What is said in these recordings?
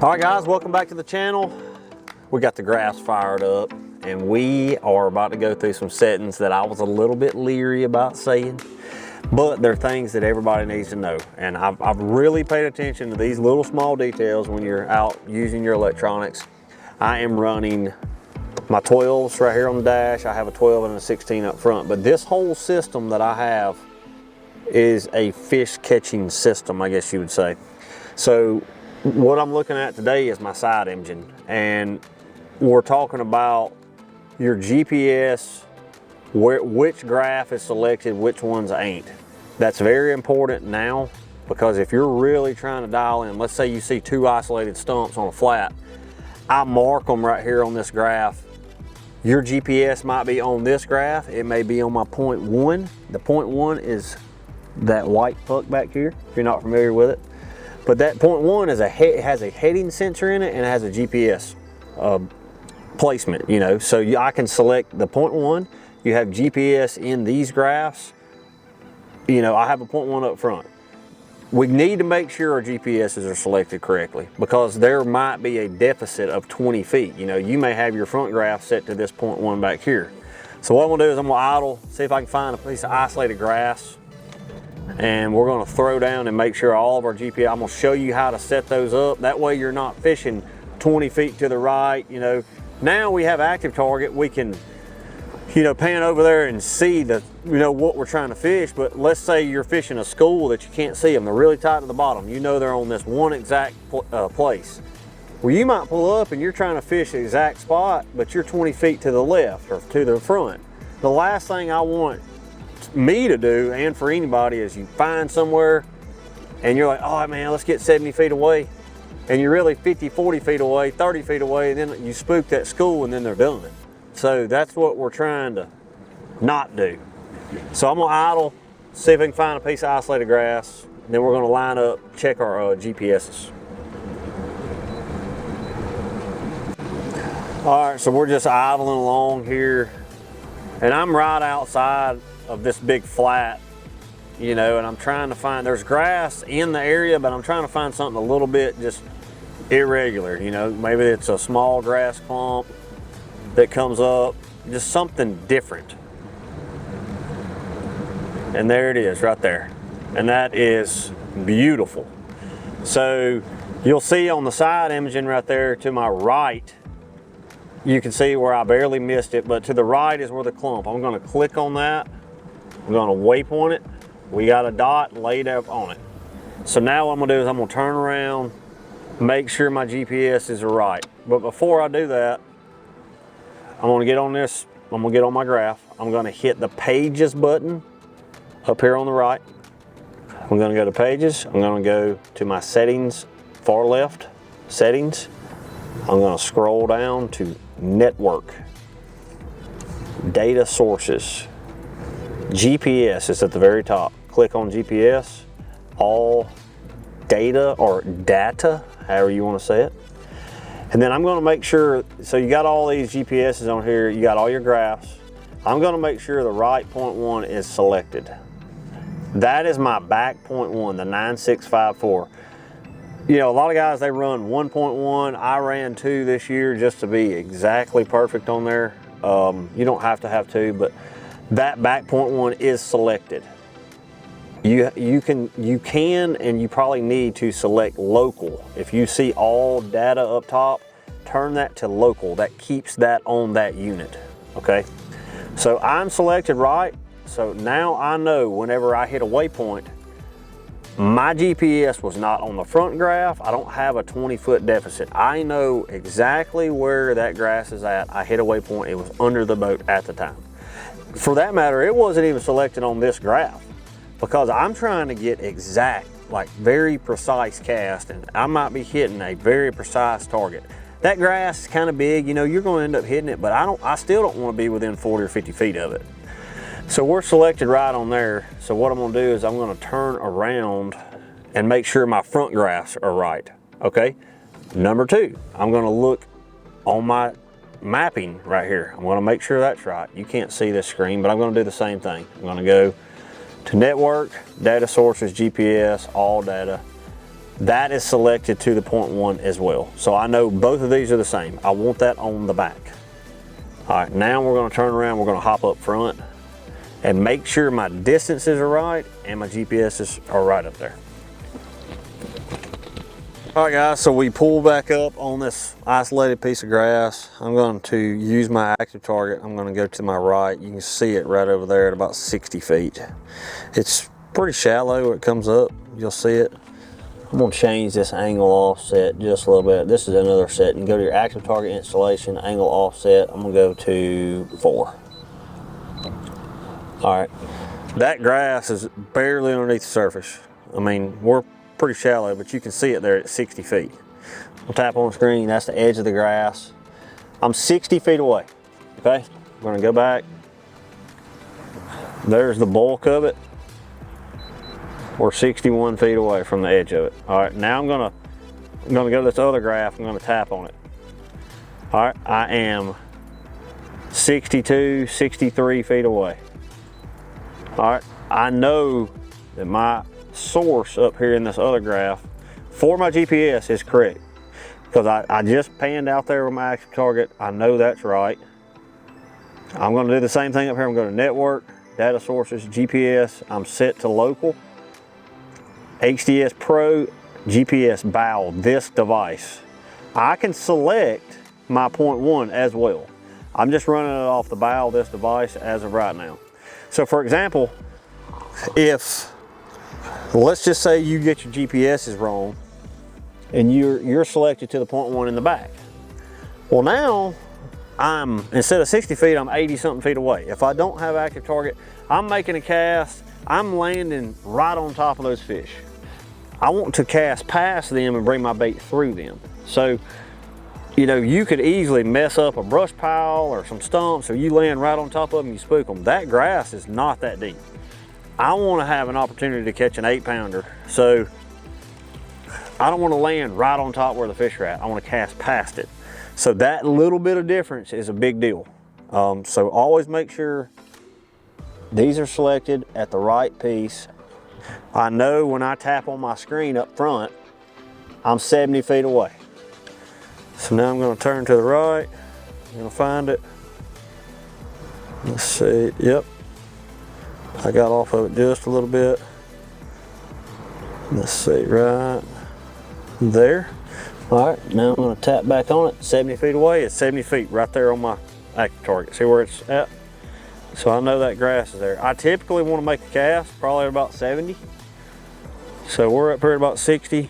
All right guys, welcome back to the channel. We got the graphs fired up and we are about to go through some settings that I was a little bit leery about saying, but they're things that everybody needs to know. And I've really paid attention to these little small details when you're out using your electronics. I am running my 12s right here on the dash. I have a 12 and a 16 up front, but this whole system that I have is a fish catching system, I guess you would say. So what I'm looking at today is my side engine, and we're talking about your GPS, which graph is selected, which ones ain't. That's very important now, because if you're really trying to dial in, let's say you see two isolated stumps on a flat, I mark them right here on this graph. Your GPS might be on this graph, it may be on my point one. The point one is that white puck back here, if you're not familiar with it. But that point one is has a heading sensor in it, and it has a GPS placement, you know. So I can select the point one. You have GPS in these graphs. You know, I have a point one up front. We need to make sure our GPSs are selected correctly, because there might be a deficit of 20 feet. You know, you may have your front graph set to this point one back here. So what I'm gonna do is I'm gonna idle, see if I can find a piece of isolated grass, and we're going to throw down and make sure all of our GPS, I'm going to show you how to set those up. That way you're not fishing 20 feet to the right. You know, now we have ActiveTarget, we can, you know, pan over there and see the, you know, what we're trying to fish. But let's say you're fishing a school that you can't see them, they're really tight to the bottom, you know, they're on this one exact place. Well, you might pull up and you're trying to fish the exact spot, but you're 20 feet to the left or to the front. The last thing I want me to do, and for anybody, is you find somewhere and you're like, oh man, let's get 70 feet away, and you're really 50, 40 feet away, 30 feet away, and then you spook that school and then they're done. So that's what we're trying to not do. So I'm gonna idle, see if we can find a piece of isolated grass, and then we're gonna line up, check our GPSs. All right, so we're just idling along here, and I'm right outside of this big flat, you know, and I'm trying to find, there's grass in the area, but I'm trying to find something a little bit just irregular, you know. Maybe it's a small grass clump that comes up, just something different. And there it is right there, and that is beautiful. So you'll see on the side imaging right there to my right, you can see where I barely missed it, but to the right is where the clump. I'm going to click on that. I'm going to waypoint it. We got a dot laid up on it. So now what I'm going to do is I'm going to turn around, make sure my GPS is right. But before I do that, I'm going to get on this, I'm going to get on my graph. I'm going to hit the Pages button up here on the right. I'm going to go to Pages. I'm going to go to my settings, far left, settings. I'm going to scroll down to Network, Data Sources. GPS is at the very top. Click on GPS, all data or data, however you want to say it. And then I'm going to make sure, so you got all these GPSs on here, you got all your graphs. I'm going to make sure the right point one is selected. That is my back point one, the 9654. You know, a lot of guys, they run 1.1. I ran 2 this year just to be exactly perfect on there. You don't have to have 2, but that back point one is selected. You can and you probably need to select local. If you see all data up top, turn that to local. That keeps that on that unit, okay? So I'm selected right, so now I know whenever I hit a waypoint, my GPS was not on the front graph. I don't have a 20-foot deficit. I know exactly where that grass is at. I hit a waypoint, it was under the boat at the time. For that matter, it wasn't even selected on this graph, because I'm trying to get exact, like very precise cast, and I might be hitting a very precise target. That grass is kind of big, you know, you're going to end up hitting it, but I still don't want to be within 40 or 50 feet of it. So we're selected right on there. So what I'm going to do is I'm going to turn around and make sure my front graphs are right, okay? Number 2, I'm going to look on my mapping right here. I'm going to make sure that's right. You can't see this screen, but I'm going to do the same thing. I'm going to go to Network, Data Sources, GPS, all data. that is selected to the 0.1 as well. So I know both of these are the same. I want that on the back. All right, now we're gonna turn around, we're gonna hop up front and make sure my distances are right and my GPSs are right up there. All right guys, so we pull back up on this isolated piece of grass. I'm going to use my ActiveTarget. I'm going to go to my right. You can see it right over there at about 60 feet. It's pretty shallow where it comes up. You'll see it. I'm going to change this angle offset just a little bit. This is another setting. Go to your ActiveTarget installation, angle offset. I'm going to go to 4. All right, that grass is barely underneath the surface. I mean, we're pretty shallow, but you can see it there at 60 feet. I'll tap on the screen, that's the edge of the grass. I'm 60 feet away, okay? I'm gonna go back. There's the bulk of it. We're 61 feet away from the edge of it. All right, now I'm gonna go to this other graph, I'm gonna tap on it. All right, I am 62, 63 feet away. All right, I know that my source up here in this other graph for my GPS is correct, because I just panned out there with my ActiveTarget. I know that's right. I'm going to do the same thing up here. I'm going to network, data sources, GPS. I'm set to local. HDS Pro, GPS bow, this device. I can select my 0.1 as well. I'm just running it off the bow of this device as of right now. So for example, if let's just say you get your GPS is wrong and you're selected to the 0.1 in the back. Well, now I'm, instead of 60 feet, I'm 80 something feet away. If I don't have ActiveTarget, I'm making a cast, I'm landing right on top of those fish. I want to cast past them and bring my bait through them. So, you know, you could easily mess up a brush pile or some stumps, or you land right on top of them, you spook them. That grass is not that deep. I want to have an opportunity to catch an 8-pounder, so I don't want to land right on top where the fish are at. I want to cast past it. So that little bit of difference is a big deal. So always make sure these are selected at the right piece. I know when I tap on my screen up front, I'm 70 feet away. So now I'm going to turn to the right. I'm going to find it. Let's see, yep. I got off of it just a little bit. Let's see, right there. All right, now I'm gonna tap back on it. 70 feet away, it's 70 feet right there on my ActiveTarget. See where it's at? So I know that grass is there. I typically wanna make a cast, probably at about 70. So we're up here at about 60.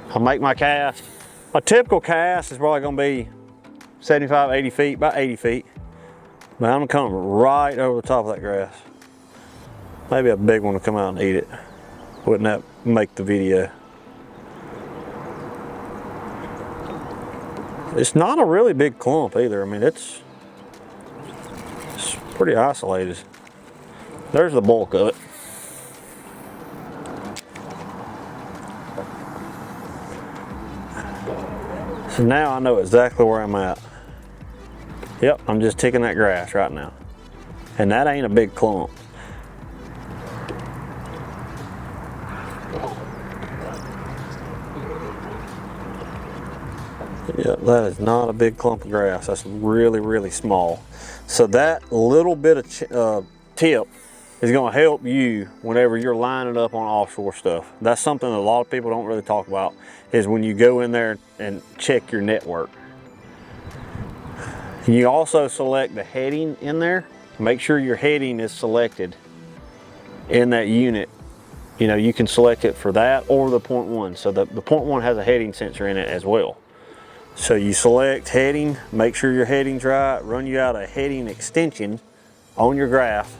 I'll make my cast. A typical cast is probably gonna be 75, 80 feet, about 80 feet. But I'm gonna come right over the top of that grass. Maybe a big one will come out and eat it. Wouldn't that make the video? It's not a really big clump either. I mean, it's pretty isolated. There's the bulk of it. So now I know exactly where I'm at. Yep, I'm just ticking that grass right now. And that ain't a big clump. Yep, that is not a big clump of grass. That's really, really small. So that little bit of tip is gonna help you whenever you're lining up on offshore stuff. That's something that a lot of people don't really talk about, is when you go in there and check your network. You also select the heading in there. Make sure your heading is selected in that unit. You know, you can select it for that or the 0.1. So the 0.1 has a heading sensor in it as well. So you select heading, make sure your heading's right, run you out a heading extension on your graph.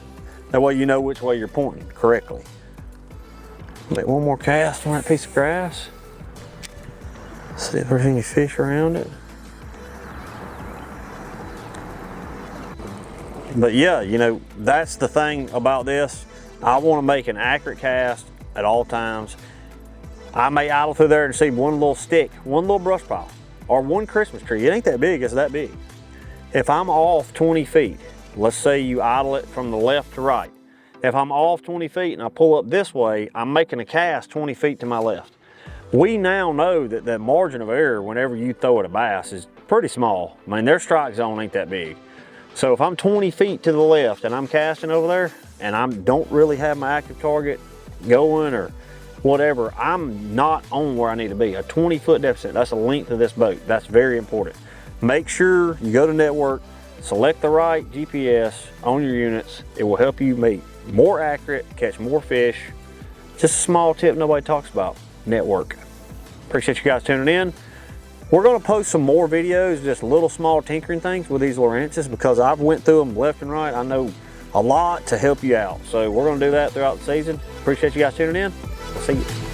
That way you know which way you're pointing correctly. Make one more cast on that piece of grass. See if there's any fish around it. But yeah, you know, that's the thing about this. I want to make an accurate cast at all times. I may idle through there and see one little stick, one little brush pile, or one Christmas tree. It ain't that big, it's that big. If I'm off 20 feet, let's say you idle it from the left to right, If I'm off 20 feet and I pull up this way, I'm making a cast 20 feet to my left. We now know that the margin of error whenever you throw at a bass is pretty small. I mean, their strike zone ain't that big. So if I'm 20 feet to the left and I'm casting over there and I don't really have my active target going or whatever, I'm not on where I need to be. A 20-foot deficit, that's the length of this boat. That's very important. Make sure you go to network, select the right GPS on your units. It will help you be more accurate, catch more fish. Just a small tip nobody talks about, network. Appreciate you guys tuning in. We're gonna post some more videos, just little small tinkering things with these lowrances because I've went through them left and right. I know a lot to help you out. So we're gonna do that throughout the season. Appreciate you guys tuning in. We'll see you.